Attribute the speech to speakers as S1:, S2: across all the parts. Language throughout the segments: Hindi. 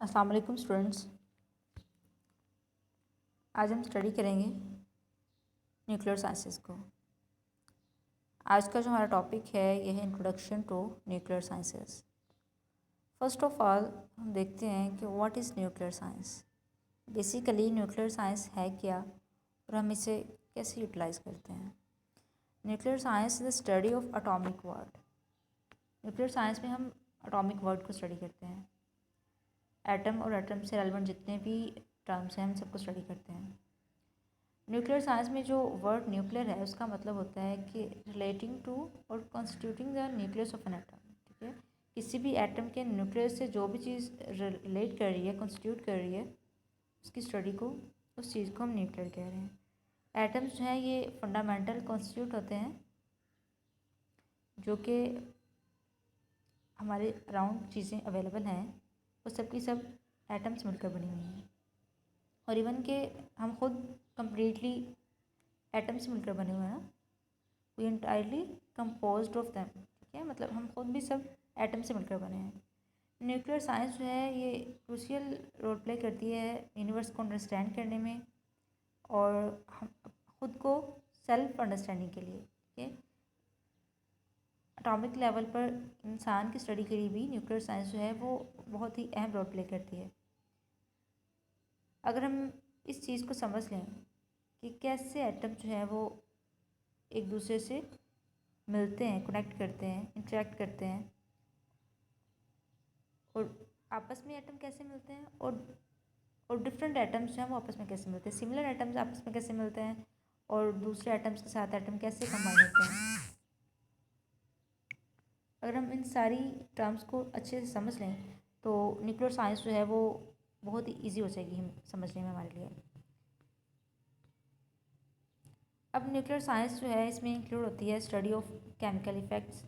S1: अस्सलाम वालेकुम स्टूडेंट्स। आज हम स्टडी करेंगे न्यूक्लियर साइंसेस को। आज का जो हमारा टॉपिक है यह है introduction to nuclear sciences. First of all हम देखते हैं कि what is nuclear science. Basically nuclear science है क्या और हम इसे कैसे यूटिलाइज़ करते हैं। Nuclear science is the study of atomic world. Nuclear science में हम एटॉमिक वर्ड को स्टडी करते हैं। एटम और एटम से रेलेवेंट जितने भी टर्म्स हैं हम सबको स्टडी करते हैं। न्यूक्लियर साइंस में जो वर्ड न्यूक्लियर है उसका मतलब होता है कि रिलेटिंग टू और constituting the nucleus of an atom. ठीक है, किसी भी एटम के न्यूक्लियस से जो भी चीज़ रिलेट कर रही है, कॉन्स्टिट्यूट कर रही है, उसकी स्टडी को, उस चीज़ को हम न्यूक्लियर कह रहे हैं। एटम्स जो हैं ये फंडामेंटल कॉन्स्टिट्यूट होते हैं जो कि हमारे अराउंड चीज़ें अवेलेबल हैं वो सब की सब एटम्स मिलकर बनी हुई हैं। और इवन के हम खुद कंप्लीटली एटम से मिलकर बने हुए हैं। We entirely composed of them. ठीक है, मतलब हम खुद भी सब एटम से मिलकर बने हैं। न्यूक्लियर साइंस जो है ये क्रूशियल रोल प्ले करती है यूनिवर्स को अंडरस्टैंड करने में और हम खुद को सेल्फ अंडरस्टैंडिंग के लिए। ठीक है, एटॉमिक लेवल पर इंसान की स्टडी के लिए भी न्यूक्लियर साइंस जो है वो बहुत ही अहम रोल प्ले करती है। अगर हम इस चीज़ को समझ लें कि कैसे एटम जो है वो एक दूसरे से मिलते हैं, कनेक्ट करते हैं, इंटरेक्ट करते हैं और आपस में एटम कैसे मिलते हैं और डिफरेंट एटम्स जो हैं वो आपस में कैसे मिलते हैं, सिमिलर एटम्स आपस में कैसे मिलते हैं और दूसरे एटम्स के साथ एटम कैसे कंबाइन होते हैं। अगर हम इन सारी टर्म्स को अच्छे से समझ लें तो न्यूक्लियर साइंस जो है वो बहुत ही ईजी हो जाएगी हम समझने में हमारे लिए। अब न्यूक्लियर साइंस जो है इसमें इंक्लूड होती है study of chemical effects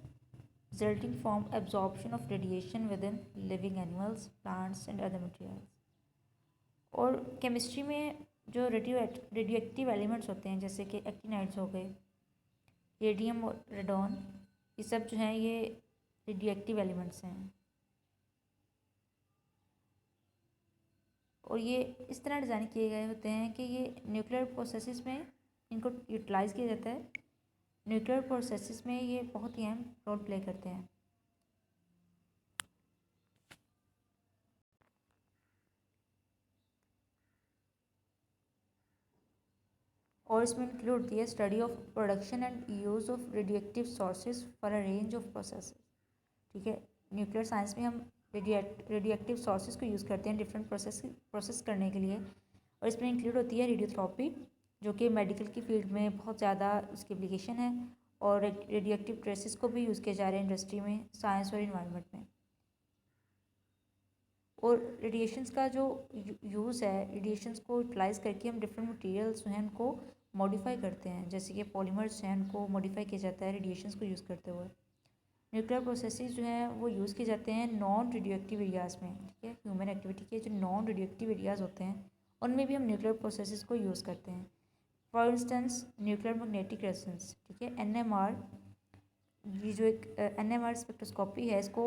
S1: resulting from absorption of radiation with in living animals, plants and other materials. और केमिस्ट्री में जो रेडियो एक्टिव एलिमेंट्स होते हैं जैसे कि एक्टिनाइड्स हो गए, रेडियम और रेडॉन, ये सब जो हैं ये रेडियो एक्टिव एलिमेंट्स हैं और ये इस तरह डिज़ाइन किए गए होते हैं कि ये न्यूक्लियर प्रोसेसेस में इनको यूटिलाइज़ किया जाता है। न्यूक्लियर प्रोसेसेस में ये बहुत ही अहम रोल प्ले करते हैं। और इसमें इंक्लूड होती है study of production and use of radioactive sources for a range of process. ठीक है, न्यूक्लियर साइंस में हम रेडियोएक्टिव सोर्सेज को यूज़ करते हैं डिफरेंट प्रोसेस करने के लिए। और इसमें इंक्लूड होती है रेडियोथेरेपी जो कि मेडिकल की फील्ड में बहुत ज़्यादा उसकी एप्लीकेशन है और रेडियोएक्टिव ट्रेसेस को भी यूज़ किया जा रहा है इंडस्ट्री में, साइंस और इन्वायरमेंट में। और रेडिएशंस का जो यूज़ है, रेडिएशंस को यूटिलाइज़ करके हम डिफरेंट मटेरियल्स जो हैं उनको मॉडिफाई करते हैं, जैसे कि पॉलीमर्स हैं उनको मॉडिफाई किया जाता है रेडिएशंस को यूज़ करते हुए। न्यूक्लियर प्रोसेसेस जो हैं वो यूज़ किए जाते हैं नॉन रेडियो एक्टिव एरियाज़ में। ठीक है, ह्यूमन एक्टिविटी के जो नॉन रेडियो एक्टिव एरियाज़ होते हैं उनमें भी हम न्यूक्लियर प्रोसेसेस को यूज़ करते हैं। For instance nuclear magnetic resonance, ठीक है, NMR, ये जो एक NMR स्पेक्ट्रोस्कोपी है इसको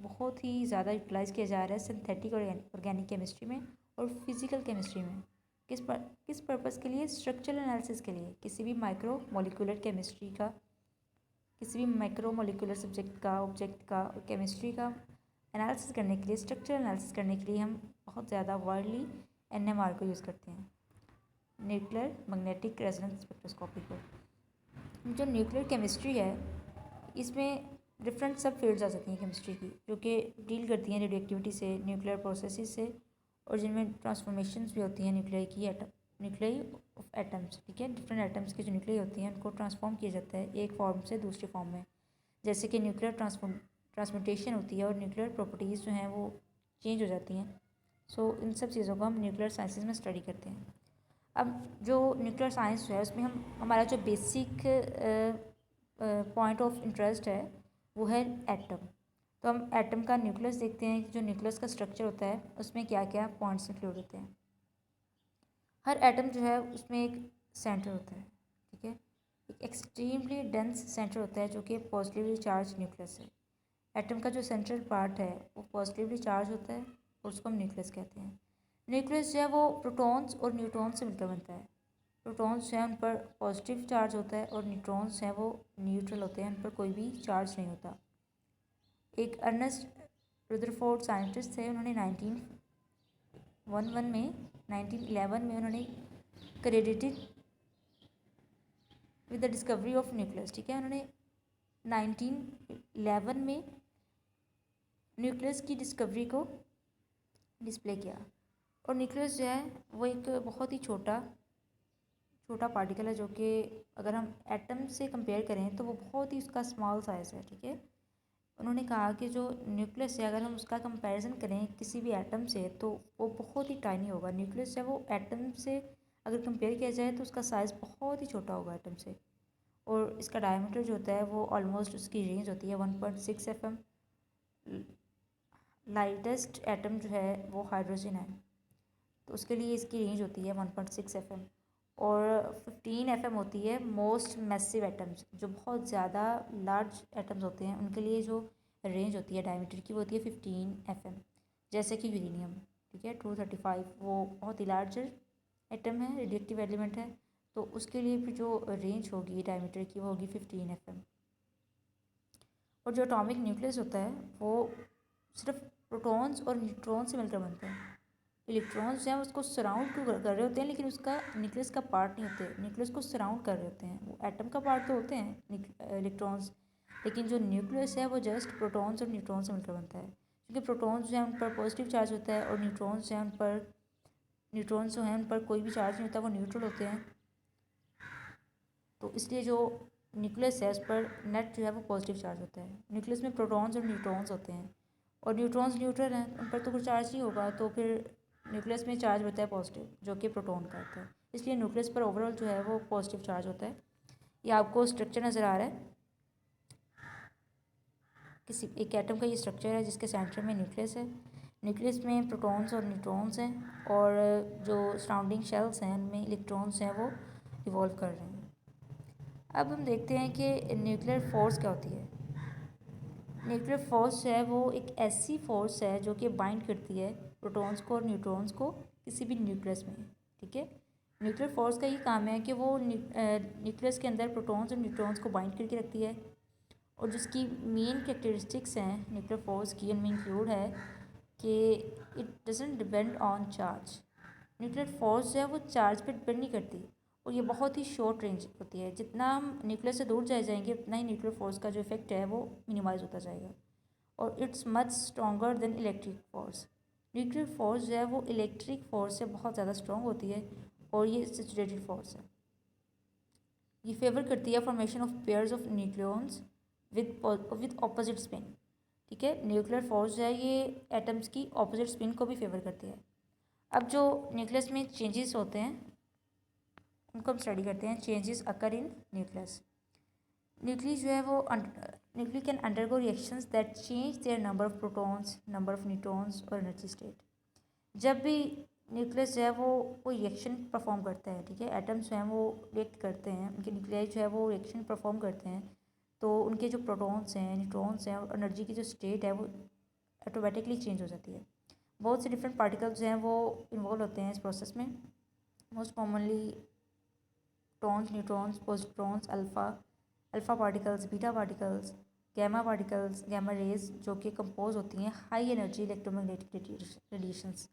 S1: बहुत ही ज़्यादा यूटिलाइज़ किया जा रहा है सिंथेटिक और ऑर्गेनिक केमिस्ट्री में और फिज़िकल केमिस्ट्री में। किस पर्पज़ के लिए? स्ट्रक्चरल एनालिसिस के लिए। किसी भी माइक्रो मोलिकुलर केमिस्ट्री का, किसी भी माइक्रो मोलिकुलर सब्जेक्ट का, ऑब्जेक्ट का, केमिस्ट्री का एनालिसिस करने के लिए, स्ट्रक्चरल एनालिसिस करने के लिए हम बहुत ज़्यादा वाइडली NMR को यूज़ करते हैं, न्यूक्लियर मैग्नेटिक रेजोनेंस स्पेक्ट्रोस्कोपी को। जो न्यूक्लियर केमिस्ट्री है इसमें डिफरेंट सब फील्ड्स आ जाती हैं केमिस्ट्री की जो कि डील करती हैं रेडियो एक्टिविटी से, न्यूक्लियर प्रोसेसेस से, और जिनमें ट्रांसफॉर्मेशंस भी होती हैं न्यूक्लियाई ऑफ एटम्स। ठीक है, डिफरेंट एटम्स की जो न्यूक्लियाई होती हैं उनको ट्रांसफॉर्म किया जाता है एक फॉर्म से दूसरी फॉर्म में, जैसे कि न्यूक्लियर ट्रांसम्यूटेशन होती है और न्यूक्लियर प्रॉपर्टीज़ जो हैं वो चेंज हो जाती हैं। सो इन सब चीज़ों को हम न्यूक्लियर साइंसेज में स्टडी करते हैं। अब जो न्यूक्लियर साइंस जो है उसमें हमारा जो बेसिक पॉइंट ऑफ इंटरेस्ट है वो है एटम। तो हम एटम का न्यूक्लियस देखते हैं कि जो न्यूक्लियस का स्ट्रक्चर होता है उसमें क्या क्या पॉइंट्स इंक्लूड होते हैं। हर एटम जो है उसमें एक सेंटर होता है। ठीक है, एक एक्सट्रीमली डेंस सेंटर होता है जो कि पॉजिटिवली चार्ज न्यूक्लियस है। एटम का जो सेंट्रल पार्ट है वो पॉजिटिवली चार्ज होता है और उसको हम न्यूक्लियस कहते हैं। न्यूक्लियस जो है वो प्रोटॉन्स और न्यूट्रॉन्स से मिलकर बनता है। प्रोटॉन्स जो है उन पर पॉजिटिव चार्ज होता है और न्यूट्रॉन्स हैं वो न्यूट्रल होते हैं, उन पर कोई भी चार्ज नहीं होता। एक अर्नेस्ट रुदरफोर्ड साइंटिस्ट थे, उन्होंने 1911 में उन्होंने credited with the discovery of nucleus, ठीक है। उन्होंने 1911 में न्यूक्लियस की डिस्कवरी को डिस्प्ले किया। और न्यूक्लियस जो है वो एक बहुत ही छोटा पार्टिकल है, जो कि अगर हम एटम से कंपेयर करें तो वो बहुत ही उसका स्मॉल साइज़ है, ठीक है। उन्होंने कहा कि जो न्यूक्लियस है अगर हम उसका कंपैरिजन करें किसी भी एटम से तो वो बहुत ही टाइनी होगा। न्यूक्लियस है वो एटम से अगर कंपेयर किया जाए तो उसका साइज़ बहुत ही छोटा होगा एटम से। और इसका डायमीटर जो होता है वो ऑलमोस्ट, उसकी रेंज होती है 1.6 FM। लाइटेस्ट एटम जो है वो हाइड्रोजन है, तो उसके लिए इसकी रेंज होती है 1.6 FM। और 15 FM होती है मोस्ट मैसिव एटम्स, जो बहुत ज़्यादा लार्ज एटम्स होते हैं उनके लिए जो रेंज होती है डायमीटर की वो होती है 15 FM। जैसे कि यूरेनियम, ठीक है, 235, वो बहुत ही लार्जर एटम है, रेडिएक्टिव एलिमेंट है, तो उसके लिए भी जो रेंज होगी डायमीटर की वो होगी 15 FM। और जो एटॉमिक न्यूक्लियस होता है वो सिर्फ प्रोटॉन्स और न्यूट्रॉन्स से मिलकर बनते हैं। इलेक्ट्रॉन्स जो हैं उसको सराउंड कर रहे होते हैं, लेकिन उसका न्यूक्लियस का पार्ट नहीं होते, न्यूक्लियस को सराउंड कर रहे होते हैं। वो एटम का पार्ट तो होते हैं इलेक्ट्रॉन्स, लेकिन जो न्यूक्लियस है वो जस्ट प्रोटॉन्स और न्यूट्रॉन्स से मिलकर बनता है। क्योंकि प्रोटॉन्स जो हैं उन पर पॉजिटिव चार्ज होता है और न्यूट्रॉन्स जो हैं उन पर कोई भी चार्ज नहीं होता, वो न्यूट्रल होते हैं। तो इसलिए जो न्यूक्लियस है उस पर नेट जो है वो पॉजिटिव चार्ज होता है। न्यूक्लियस में प्रोटॉन्स और न्यूट्रॉन्स होते हैं, और न्यूट्रॉन्स न्यूट्रल हैं, उन पर तो कोई चार्ज नहीं होगा, तो फिर न्यूक्लियस में चार्ज होता है पॉजिटिव, जो कि प्रोटॉन का होता है। इसलिए न्यूक्लियस पर ओवरऑल जो है वो पॉजिटिव चार्ज होता है। ये आपको स्ट्रक्चर नज़र आ रहा है, किसी एक एटम का ये स्ट्रक्चर है जिसके सेंटर में न्यूक्लियस है। न्यूक्लियस में प्रोटॉन्स और न्यूट्रॉन्स हैं, और जो सराउंडिंग शेल्स हैं उनमें इलेक्ट्रॉन्स हैं वो इवॉल्व कर रहे हैं। अब हम देखते हैं कि न्यूक्लियर फोर्स क्या होती है। न्यूक्लियर फोर्स है वो एक ऐसी फोर्स है जो कि बाइंड करती है प्रोटॉन्स को और न्यूट्रॉन्स को किसी भी न्यूक्लियस में, ठीक है। न्यूक्लियर फोर्स का ये काम है कि वो न्यूक्लियस के अंदर प्रोटॉन्स और न्यूट्रॉन्स को बाइंड करके रखती है। और जिसकी मेन कैरेक्टरिस्टिक्स हैं न्यूक्लियर फोर्स की, उनमें इंक्लूड है कि it doesn't depend on charge. Nuclear force जो है वो चार्ज पर डिपेंड नहीं करती, और ये बहुत ही शॉर्ट रेंज होती है। जितना हम न्यूक्लियस से दूर जाएंगे उतना ही न्यूक्लियर फोर्स का जो इफेक्ट है वो मिनिमाइज होता जाएगा। और it's much stronger than electric force. Nuclear force जो है वो इलेक्ट्रिक फोर्स से बहुत ज़्यादा स्ट्रॉन्ग होती है, और ये सैचुरेटेड फोर्स है। ये फेवर करती है formation of pairs of nucleons with opposite spin, ठीक है। न्यूक्लियर फोर्स जो है ये एटम्स की ऑपोजिट स्पिन को भी फेवर करती है। अब जो न्यूक्लियस में चेंजेस होते हैं उनको हम स्टडी करते हैं। चेंजेस अकर इन न्यूक्लियस। न्यूक्लियस जो है वो nucleus can undergo reactions that change their number of protons, number of neutrons और एनर्जी स्टेट। जब भी न्यूक्लियस जो है वो कोई रिएक्शन परफॉर्म करता है, ठीक है, एटम्स जो हैं वो रिएक्ट करते हैं, उनके न्यूक्लियाई जो है वो रिएक्शन परफॉर्म करते हैं, तो उनके जो प्रोटॉन्स हैं, न्यूट्रॉन्स हैं और एनर्जी की जो स्टेट है वो ऑटोमेटिकली चेंज हो जाती है। बहुत से डिफरेंट पार्टिकल्स जो हैं वो इन्वॉल्व होते हैं इस प्रोसेस में। Most commonly protons, neutrons, positrons, alpha particles, beta particles, gamma rays, जो कि कंपोज होती हैं high energy electromagnetic radiations.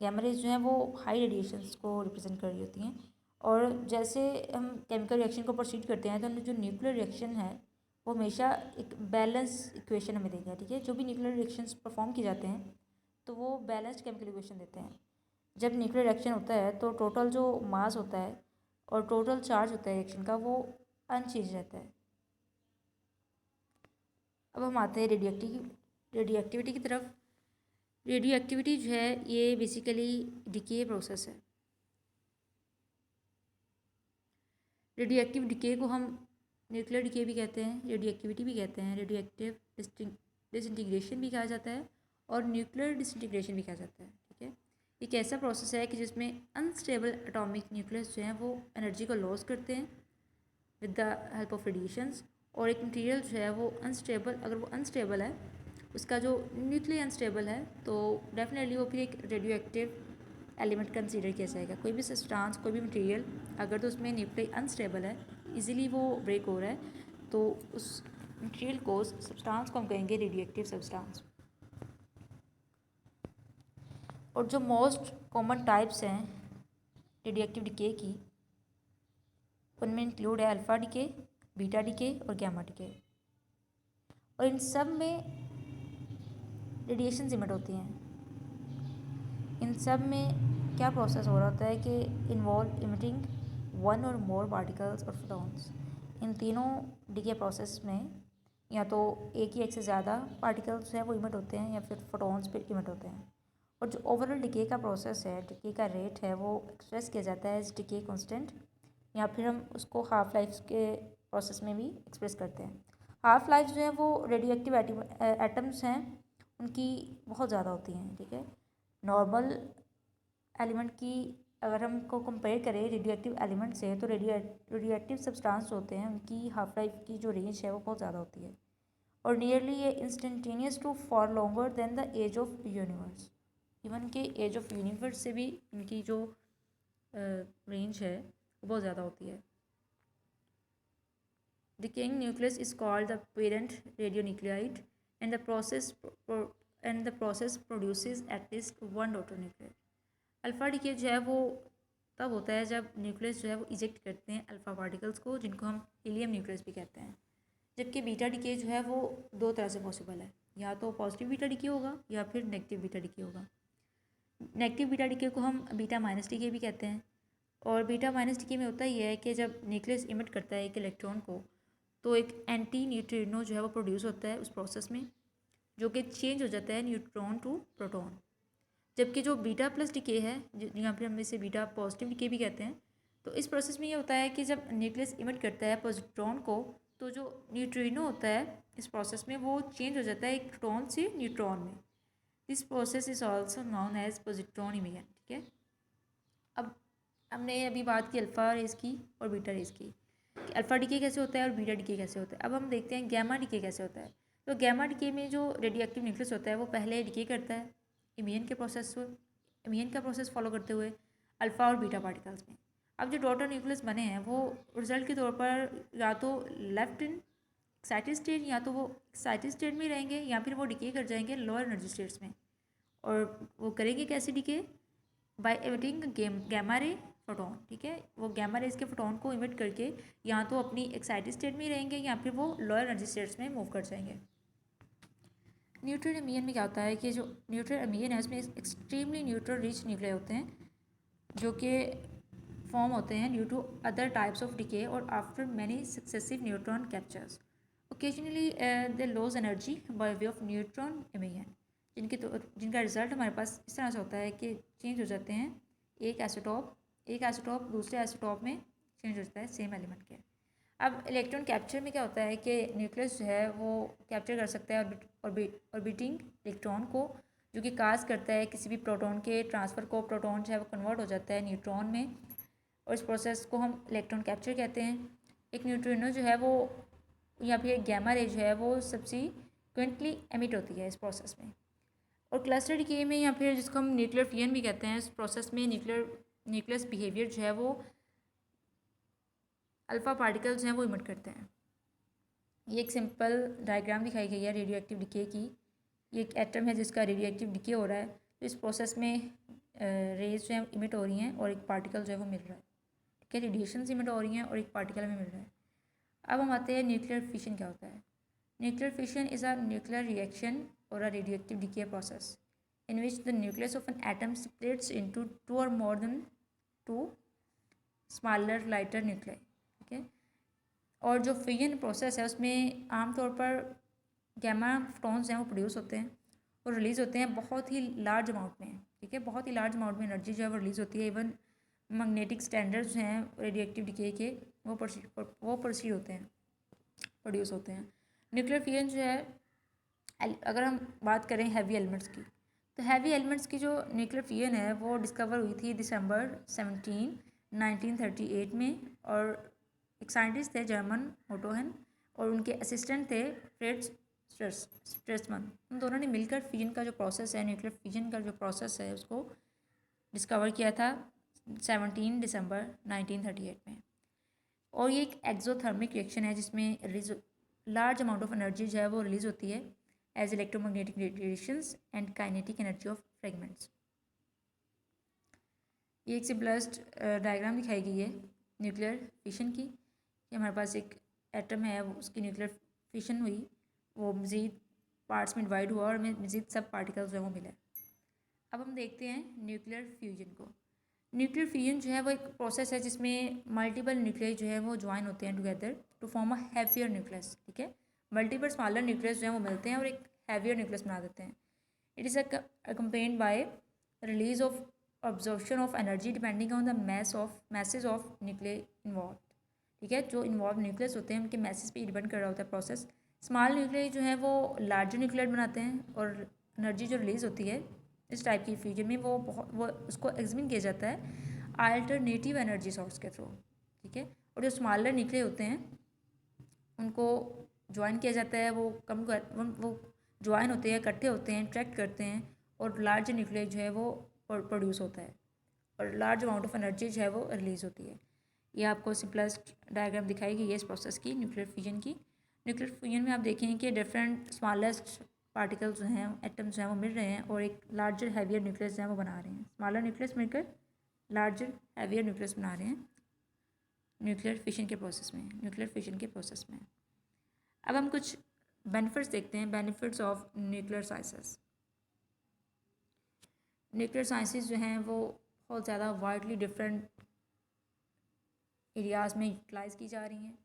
S1: Gamma rays जो हैं वो हाई रेडिएशंस को रिप्रेजेंट कर रही होती हैं। और जैसे हम केमिकल रिएक्शन को प्रोसीड करते हैं तो जो न्यूक्लियर रिएक्शन है वो हमेशा एक बैलेंस इक्वेशन हमें देगा, ठीक है। जो भी न्यूक्लियर रिएक्शंस परफॉर्म किए जाते हैं तो वो बैलेंस्ड केमिकल इक्वेशन देते हैं। जब न्यूक्लियर रिएक्शन होता है तो टोटल जो मास होता है और टोटल चार्ज होता है रिएक्शन का वो अनचेंज रहता है। अब हम आते हैं रेडियो एक्टिविटी की तरफ। रेडियो एक्टिविटी जो है ये बेसिकली डिके प्रोसेस है। रेडियो एक्टिव डिके को हम न्यूक्लियर डिके भी कहते हैं, रेडियो एक्टिविटी भी कहते हैं, रेडियो एक्टिव डिसइंटीग्रेशन भी कहा जाता है और न्यूक्लियर डिसइंटीग्रेशन भी कहा जाता है, ठीक है। एक ऐसा प्रोसेस है कि जिसमें अनस्टेबल एटॉमिक न्यूक्लियस जो हैं वो एनर्जी को लॉस करते हैं with the help of radiations. और एक मटेरियल जो है वो अनस्टेबल, अगर वो अनस्टेबल है उसका जो न्यूक्लियली अनस्टेबल है तो डेफिनेटली वो फिर एक रेडियो एक्टिव एलिमेंट कंसीडर किया जाएगा। कोई भी सब्सटेंस, कोई भी मटेरियल अगर तो उसमें न्यूक्लियली अनस्टेबल है, इजीली वो ब्रेक हो रहा है, तो उस मटेरियल को, सब्सटेंस को हम कहेंगे रेडियो एक्टिव सब्सटेंस। और जो मोस्ट कॉमन टाइप्स हैं रेडियो एक्टिव डिके की, उनमें इंक्लूड है अल्फ़ा डिके, बीटा डिके और गैमा डिके। और इन सब में रेडिएशन इमिट होती हैं। इन सब में क्या प्रोसेस हो रहा होता है कि इन्वॉल्व इमिटिंग वन और मोर पार्टिकल्स और फोटॉन्स। इन तीनों डिके प्रोसेस में या तो एक ही एक से ज़्यादा पार्टिकल्स हैं वो इमिट होते हैं या फिर फोटॉन्स पे इमिट होते हैं। और जो ओवरऑल डिके का प्रोसेस है, डिके का रेट है, वो एक्सप्रेस किया जाता है एज डिके कांस्टेंट, या फिर हम उसको हाफ लाइफ के प्रोसेस में भी एक्सप्रेस करते हैं। हाफ लाइफ जो है वो रेडियो एक्टिव एटम्स हैं उनकी बहुत ज़्यादा होती हैं, ठीक है। नॉर्मल एलिमेंट की अगर हमको कंपेयर करें रेडियो एक्टिव एलिमेंट से, तो रेडियो एक्टिव सब्सटेंस होते हैं उनकी हाफ लाइफ की जो रेंज है वो बहुत ज़्यादा होती है, और नियरली ये instantaneous to for longer than the age of universe. Even के एज ऑफ यूनिवर्स से भी इनकी जो रेंज है वो बहुत ज़्यादा होती है। Decaying nucleus is called the parent radionuclide, and the process produces at least one daughter nuclide. Alpha decay जो है वो तब होता है जब न्यूक्लियस जो है वो इजेक्ट करते हैं अल्फ़ा पार्टिकल्स को, जिनको हम हीलियम न्यूक्लियस भी कहते हैं। जबकि बीटा डिके जो है वो दो तरह से पॉसिबल है, या तो पॉजिटिव बीटा डिके होगा या फिर नेगेटिव बीटा डिके होगा। नेगेटिव बीटा डिके को हम बीटा माइनस डिके भी कहते हैं। और बीटा माइनस डिके में होता ही है कि जब न्यूक्लियस इमिट करता है एक इलेक्ट्रॉन को, तो एक एंटी न्यूट्रिनो जो है वो प्रोड्यूस होता है उस प्रोसेस में, जो कि चेंज हो जाता है न्यूट्रॉन टू प्रोटॉन। जबकि जो बीटा प्लस डिके है, यहाँ पर हम इसे बीटा पॉजिटिव डिके भी कहते हैं, तो इस प्रोसेस में ये होता है कि जब न्यूक्लियस इमिट करता है पॉजिट्रॉन को, तो जो न्यूट्रिनो होता है इस प्रोसेस में वो चेंज हो जाता है एक प्रोटॉन से न्यूट्रॉन में। This process is also known as positron emission, ठीक है। अब हमने अभी बात की अल्फ़ा रेस की और बीटा रेस की, अल्फ़ा डिके कैसे होता है और बीटा डिके कैसे होता है। अब हम देखते हैं गैमा डिके कैसे होता है। तो गैमा डिके में जो रेडियो एक्टिव न्यूक्लियस होता है वो पहले डिके करता है इमिशन का प्रोसेस फॉलो करते हुए अल्फ़ा और बीटा पार्टिकल्स में। अब जो डॉटर न्यूक्लियस बने हैं वो रिजल्ट के तौर पर या तो लेफ्ट इन एक्साइटेड स्टेट, या तो वो एक्साइटेड स्टेट में रहेंगे, या फिर वो डिके कर जाएंगे लोअर एनर्जी स्टेट्स में। और वो करेंगे कैसे decay? By emitting gamma ray photon, ठीक है। वो गैमा रेज के फोटोन को इमिट करके या तो अपनी एक्साइटेड स्टेट में रहेंगे या फिर वो लोअर एनर्जी स्टेट्स में मूव कर जाएंगे। न्यूट्रल एमिशन में क्या होता है कि जो न्यूट्रल एमिशन है उसमें एक्सट्रीमली न्यूट्रल रिच न्यूक्लियाई होते हैं, जो कि फॉर्म होते हैं due to other types of decay और after many successive neutron captures. Occasionally they loss energy by way of neutron emission, जिनका रिजल्ट हमारे पास इस तरह से होता है कि चेंज हो जाते हैं एक आइसोटॉप दूसरे आइसोटॉप में चेंज हो जाता है सेम एलिमेंट के। अब इलेक्ट्रॉन कैप्चर में क्या होता है कि न्यूक्लियस जो है वो कैप्चर कर सकता है ऑर्बिटिंग इलेक्ट्रॉन को, जो कि काज करता है किसी भी प्रोटॉन के ट्रांसफ़र को। प्रोटॉन जो है वो कन्वर्ट हो जाता है न्यूट्रॉन में, और इस प्रोसेस को हम इलेक्ट्रॉन कैप्चर कहते हैं। एक न्यूट्रिनो जो है वो या फिर एक गैमा रे जो है वो सब्सिक्वेंटली एमिट होती है इस प्रोसेस में। और क्लस्टर डिके में या फिर जिसको हम न्यूक्लियर फ्यूजन भी कहते हैं, इस प्रोसेस में न्यूक्लियस बिहेवियर जो है वो अल्फ़ा पार्टिकल्स हैं वो इमिट करते हैं। ये एक सिंपल डायग्राम दिखाई गई है रेडियो एक्टिव डिके की। ये एक एटम है जिसका रेडियो एक्टिव डिके हो रहा है, तो इस प्रोसेस में रेज जो है इमिट हो रही हैं और एक पार्टिकल जो है वो मिल रहा है, ठीक है। रेडिएशन इमिट हो रही हैं और एक पार्टिकल में मिल रहा है। अब हम आते हैं न्यूक्लियर फिशन क्या होता है। Nuclear fission is a nuclear reaction और a radioactive decay process in which the nucleus of an atom splits into two or more than two smaller lighter nuclei, ठीक है। और जो फिजन प्रोसेस है उसमें आमतौर पर गैमा फोटॉन्स हैं वो प्रोड्यूस होते हैं और रिलीज़ होते हैं बहुत ही लार्ज अमाउंट में, ठीक है। बहुत ही लार्ज अमाउंट में एनर्जी जो है वो रिलीज़ होती है। इवन मैग्नेटिक स्टैंडर्ड्स हैं रेडियो एक्टिव डिके के, वो प्रोसीड होते हैं, प्रोड्यूस होते हैं। न्यूक्लियर फिजन जो है, अगर हम बात करें हैवी एलिमेंट्स की, तो हैवी एलिमेंट्स की जो न्यूक्लियर फिजन है वो डिस्कवर हुई थी दिसंबर 17, 1938 में। और एक साइंटिस्ट थे जर्मन ओटो हेन, और उनके असिस्टेंट थे फ्रिट्ज स्ट्रेसमन, उन दोनों ने मिलकर फ्यूजन का जो प्रोसेस है, न्यूक्लियर फ्यूजन का जो प्रोसेस है, उसको डिस्कवर किया था 17 दिसंबर 1938 में। और ये एक एक्सोथर्मिक रिएक्शन है जिसमें लार्ज अमाउंट ऑफ एनर्जी जो है वो रिलीज होती है as electromagnetic radiations and kinetic energy of fragments. ये एक सिंपलेस्ट डायग्राम दिखाई गई है न्यूक्लियर फिशन की, कि हमारे पास एक एटम है, उसकी न्यूक्लियर फिशन हुई, वो मज़ीद पार्ट्स में डिवाइड हुआ और हमें मज़ीद सब पार्टिकल्स जो है वो मिले। अब हम देखते हैं न्यूक्लियर फ्यूजन को। न्यूक्लियर फ्यूजन जो है वो एक प्रोसेस है जिसमें मल्टीपल न्यूक्लियाई जो है वो ज्वाइन होते हैं together to form a heavier nucleus. ठीक है, मल्टीपल स्मॉलर न्यूक्लियस जो है वो मिलते हैं और एक हैवियर न्यूक्लियस बना देते हैं। It is accompanied by release of absorption of energy depending on the masses of nuclei involved। ठीक है, जो इन्वॉल्व न्यूक्लियस होते हैं उनके मैसेज पे डिपेंड कर रहा होता है प्रोसेस। स्मॉल न्यूक्लियाई जो है वो लार्जर न्यूक्लियर बनाते हैं और एनर्जी जो रिलीज होती है इस टाइप की फ्यूजन में वो उसको एग्जामिन किया जाता है अल्टरनेटिव एनर्जी सोर्स के थ्रू। ठीक है, और जो स्मॉलर न्यूक्लियाई होते हैं उनको ज्वाइन किया जाता है, वो ज्वाइन होते हैं, इकट्ठे होते हैं, इंट्रैक्ट करते हैं और लार्ज न्यूक्लियाई जो है वो प्रोड्यूस होता है और लार्ज अमाउंट ऑफ एनर्जी जो है वो रिलीज़ होती है। ये आपको सिंपलेस्ट डायग्राम दिखाई गई है इस प्रोसेस की, न्यूक्लियर फ्यूजन की। न्यूक्लियर फ्यूजन में आप देखें कि डिफरेंट स्मॉलेस्ट पार्टिकल्स जो हैं, एटम्स जो हैं वो मिल रहे हैं और एक लार्जर हैवियर न्यूक्लियस जो है वो बना रहे हैं। स्मॉलर न्यूक्लियस मिलकर लार्जर हैवियर न्यूक्लियस बना रहे हैं न्यूक्लियर फिशन के प्रोसेस में, न्यूक्लियर फिशन के प्रोसेस में। अब हम कुछ बेनिफिट्स देखते हैं, benefits of nuclear sciences. Nuclear sciences जो हैं वो बहुत ज़्यादा वाइडली डिफरेंट एरियाज़ में यूटिलाइज़ की जा रही हैं।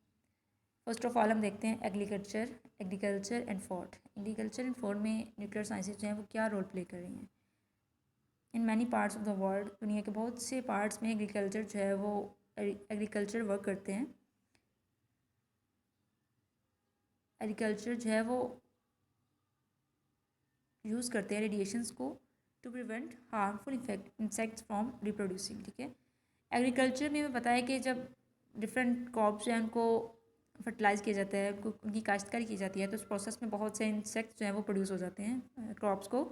S1: फर्स्ट ऑफ ऑल हम देखते हैं agriculture and food. Agriculture and food में न्यूक्लियर साइंसेस जो हैं वो क्या रोल प्ले कर रही हैं। In many parts of the world, दुनिया के बहुत से पार्ट्स में एग्रीकल्चर जो है वो एग्रीकल्चर वर्क करते हैं। एग्रीकल्चर जो है वो यूज़ करते हैं रेडिएशंस को to prevent harmful insects from reproducing. ठीक है, एग्रीकल्चर में हमें पता है कि जब डिफरेंट क्रॉप्स जो हैं उनको फर्टिलाइज़ किया जाता है, उनकी काश्तकारी की जाती है, तो उस प्रोसेस में बहुत से इंसेक्ट्स जो हैं वो प्रोड्यूस हो जाते हैं क्रॉप्स को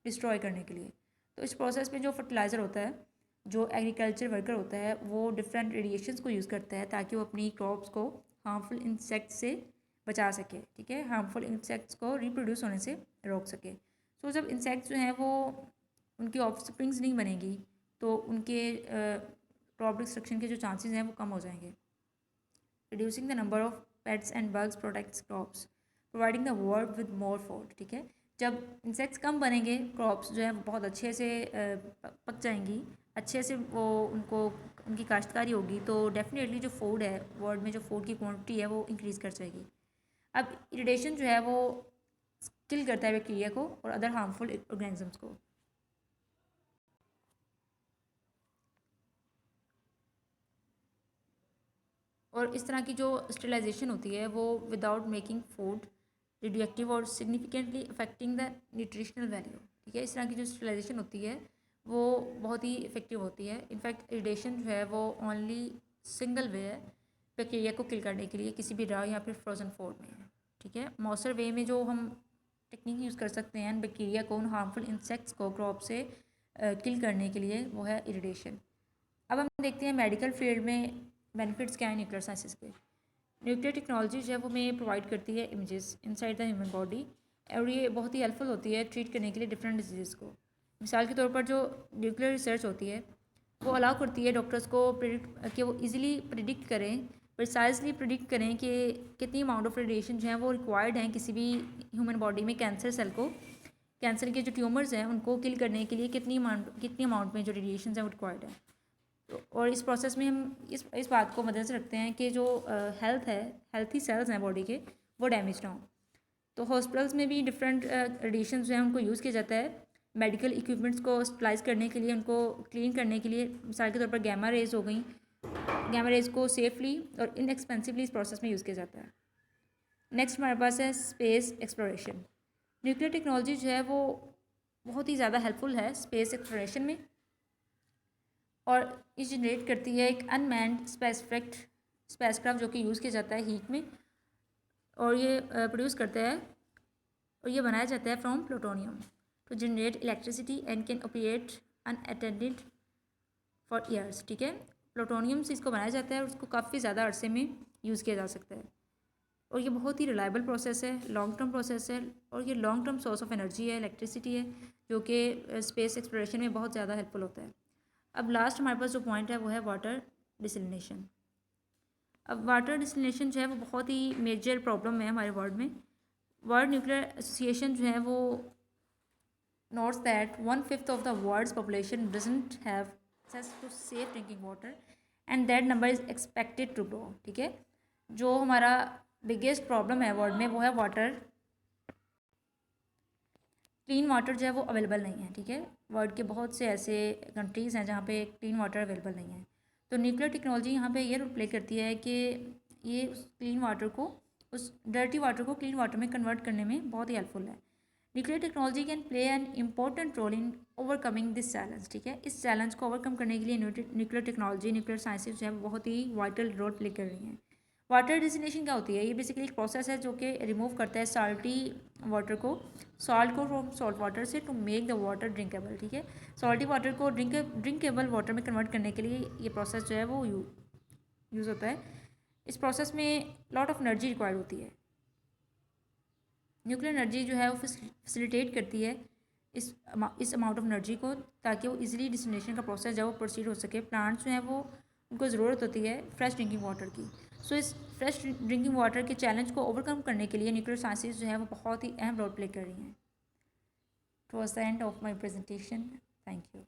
S1: डिस्ट्रॉय करने के लिए। तो इस प्रोसेस में जो फर्टिलाइज़र होता है, जो एग्रीकल्चर वर्कर होता है, वो डिफरेंट रेडिएशंस को यूज़ करता है ताकि वो अपनी क्रॉप्स को हार्मफुल इंसेक्ट्स से बचा सके। ठीक है, हार्मफुल इंसेक्ट्स को रिप्रोड्यूस होने से रोक सके। सो जब इंसेक्ट्स जो हैं वो उनकी ऑफस्प्रिंग्स नहीं बनेगी तो उनके क्रॉप डिस्ट्रक्शन के जो चांसेस हैं वो कम हो जाएंगे। Reducing the number of pets and bugs protects crops, providing the world with more food. ठीक है, जब इंसेक्ट्स कम बनेंगे, क्रॉप्स जो है बहुत अच्छे से पक जाएंगी, अच्छे से वो उनकी काश्तकारी होगी, तो डेफिनेटली जो फूड है वर्ल्ड में, जो फूड की क्वांटिटी है वो इंक्रीज़ कर जाएगी। अब इरिडेशन जो है वो किल करता है बैक्टीरिया को और अदर हार्मफुल ऑर्गेनिजम्स को। और इस तरह की जो स्टेरिलाइजेशन होती है वो विदाउट मेकिंग फूड रेडियोएक्टिव और significantly affecting the nutritional value. ठीक है, इस तरह की जो स्टेरिलाइजेशन होती है वो बहुत ही इफेक्टिव होती है। इनफैक्ट इरिडेशन जो है वो ओनली सिंगल वे है बैक्टीरिया को किल करने के लिए किसी भी रॉ या फिर फ्रोजन फूड में। ठीक है, मौसर वे में जो हम टेक्निक यूज़ कर सकते हैं बैक्टीरिया को, उन हार्मफुल इंसेक्ट्स को क्रॉप से किल करने के लिए, वो है इरिडेशन। अब हम देखते हैं मेडिकल फील्ड में बेनिफिट्स क्या है न्यूक्लियर साइंसेस के। न्यूक्लियर टेक्नोलॉजी जो है वो हमें प्रोवाइड करती है images inside the human body और ये बहुत ही हेल्पफुल होती है ट्रीट करने के लिए डिफरेंट डिजीज़ को। मिसाल के तौर पर जो न्यूक्लियर रिसर्च होती है वो अलाउ करती है डॉक्टर्स को प्रिडिक्ट कि वो इजीली प्रिडिक्ट करें, प्रिसाइजली प्रिडिक्ट करें कि कितनी अमाउंट ऑफ रेडिएशन जो है वो रिक्वायर्ड हैं किसी भी ह्यूमन बॉडी में कैंसर सेल को, कैंसर के जो ट्यूमर्स हैं उनको किल करने के लिए कितनी अमाउंट में जो रेडिएशन है वो रिक्वायर्ड है। और इस प्रोसेस में हम इस बात को मद्देनजर रखते हैं कि जो हेल्थी सेल्स हैं बॉडी के वो डैमेज ना हो। तो हॉस्पिटल्स में भी डिफरेंट रेडिएशन जो है उनको यूज़ किया जाता है मेडिकल इक्विपमेंट्स को स्टेलाइज करने के लिए, उनको क्लीन करने के लिए। मिसाल के तौर पर गैमा रेज हो गई, गैमा रेज को सेफली और इनएक्सपेंसिवली इस प्रोसेस में यूज़ किया जाता है। नेक्स्ट हमारे पास है स्पेस एक्सप्लोरेशन। न्यूक्लियर टेक्नोलॉजी जो है वो बहुत ही ज़्यादा हेल्पफुल है स्पेस एक्सप्लोरेशन में और ये जनरेट करती है एक अनमैन्ड स्पेसक्राफ्ट जो कि यूज़ किया जाता है हीट में और ये प्रोड्यूस करता है और ये बनाया जाता है from plutonium to generate electricity and can operate unattended for years. ठीक है, प्लूटोनियम से इसको बनाया जाता है और उसको काफ़ी ज़्यादा अरसे में यूज़ किया जा सकता है और ये बहुत ही रिलायबल प्रोसेस है, लॉन्ग टर्म प्रोसेस है और ये long term source of energy है, इलेक्ट्रिसिटी है, जो कि स्पेस एक्सप्लोरेशन में बहुत ज़्यादा हेल्पफुल होता है। अब लास्ट हमारे पास जो पॉइंट है वो है वाटर डिसलिनेशन। अब वाटर डिसलिनेशन जो है वो बहुत ही मेजर प्रॉब्लम है हमारे वर्ल्ड में। वर्ल्ड न्यूक्लियर एसोसिएशन जो है वो notes that 1/5 of the world's population doesn't have access to safe drinking water and that number is expected to grow। ठीक है, जो हमारा बिगेस्ट प्रॉब्लम है वर्ल्ड में वो है वाटर, क्लीन वाटर जो है वो अवेलेबल नहीं है। ठीक है, वर्ल्ड के बहुत से ऐसे कंट्रीज़ हैं जहाँ पे क्लीन वाटर अवेलेबल नहीं है। तो न्यूक्लियर टेक्नोलॉजी यहाँ पे ये रोल प्ले करती है कि ये उस क्लीन वाटर को, उस डर्टी वाटर को क्लीन वाटर में कन्वर्ट करने में बहुत ही हेल्पफुल है। Nuclear technology can play an important role in overcoming this challenge. ठीक है, इस चैलेंज को ओवरकम करने के लिए न्यूक्लियर टेक्नोलॉजी, न्यूक्लियर साइंसेज जो है बहुत ही वाइटल रोल प्ले कर रही हैं। वाटर डिसलिनेशन क्या होती है? ये बेसिकली एक प्रोसेस है जो कि रिमूव करता है साल्टी वाटर को, सॉल्ट को फ्रॉम सॉल्ट वाटर से to make the water drinkable. ठीक है, सॉल्टी वाटर को ड्रिंकेबल वाटर में कन्वर्ट करने के लिए ये प्रोसेस जो है वो यूज़ होता है। इस प्रोसेस में लॉट ऑफ एनर्जी रिक्वायर्ड होती है। न्यूक्लियर एनर्जी जो है वो फैसिलिटेट करती है इस अमाउंट ऑफ एनर्जी को, ताकि वो इजीली डिसलिनेशन का प्रोसेस जो है वो प्रोसीड हो सके। प्लांट्स जो हैं वो उनको ज़रूरत होती है फ्रेश ड्रिंकिंग वाटर की। सो इस फ्रेश ड्रिंकिंग वाटर के चैलेंज को ओवरकम करने के लिए न्यूक्लियर साइंसेज जो है वो बहुत ही अहम रोल प्ले कर रही हैं। Towards the end of my presentation, thank you.